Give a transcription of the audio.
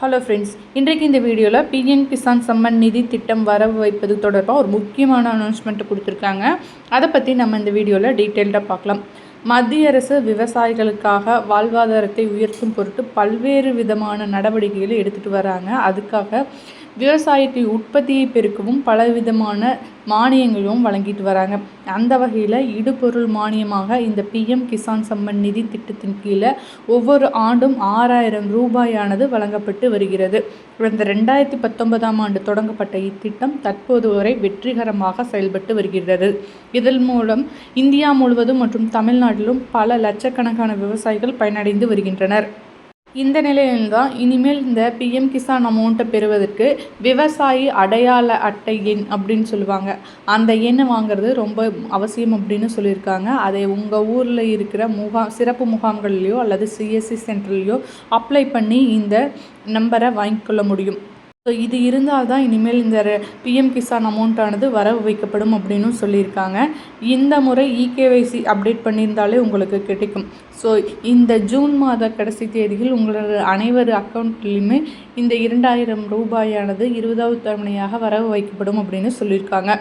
Hello friends, இன்றைக்கு இந்த வீடியோவில் பிஎம் கிசான் சம்மன் நிதி திட்டம் வரவு வைப்பது தொடர்பாக ஒரு முக்கியமான அனௌன்ஸ்மெண்ட்டு கொடுத்துருக்காங்க. அதை பற்றி நம்ம இந்த வீடியோவில் டீட்டெயில்டாக பார்க்கலாம். மத்திய அரசு விவசாயிகளுக்காக வாழ்வாதாரத்தை உயர்த்தும் பொருட்டு பல்வேறு விதமான நடவடிக்கைகளை எடுத்துகிட்டு வராங்க. அதுக்காக விவசாயத்தை உற்பத்தியை பெருக்கவும் பலவிதமான மானியங்களும் வழங்கிட்டு வராங்க. அந்த வகையில் இடுபொருள் மானியமாக இந்த பிஎம் கிசான் சம்மன் நிதி திட்டத்தின் கீழே ஒவ்வொரு ஆண்டும் 6000 ரூபாயானது வழங்கப்பட்டு வருகிறது. இந்த 2019ஆம் ஆண்டு தொடங்கப்பட்ட இத்திட்டம் தற்போது வரை வெற்றிகரமாக செயல்பட்டு வருகிறது. இதன் மூலம் இந்தியா முழுவதும் மற்றும் தமிழ்நாட்டிலும் பல லட்சக்கணக்கான விவசாயிகள் பயனடைந்து வருகின்றனர். இந்த நிலையில்தான் இனிமேல் இந்த பிஎம் கிசான் அமௌண்ட்டை பெறுவதற்கு விவசாயி அடையாள அட்டை எண் அப்படின்னு சொல்லுவாங்க. அந்த எண்ணை வாங்குறது ரொம்ப அவசியம் அப்படின்னு சொல்லியிருக்காங்க. அதை உங்கள் ஊரில் இருக்கிற சிறப்பு முகாம்கள்லையோ அல்லது சிஎஸ்சி சென்டர்லையோ அப்ளை பண்ணி இந்த நம்பரை வாங்கிக்கொள்ள முடியும். ஸோ இது இருந்தால் தான் இனிமேல் இந்த பிஎம் கிசான் அமௌண்ட்டானது வரவு வைக்கப்படும் அப்படின்னு சொல்லியிருக்காங்க. இந்த முறை இகேவைசி அப்டேட் பண்ணியிருந்தாலே உங்களுக்கு கிடைக்கும். ஸோ இந்த ஜூன் மாத கடைசி தேதியில் உங்களோட அனைவர் அக்கௌண்ட்லேயுமே இந்த 2000 ரூபாயானது 20வது தவணையாக வரவு வைக்கப்படும் அப்படின்னு சொல்லியிருக்காங்க.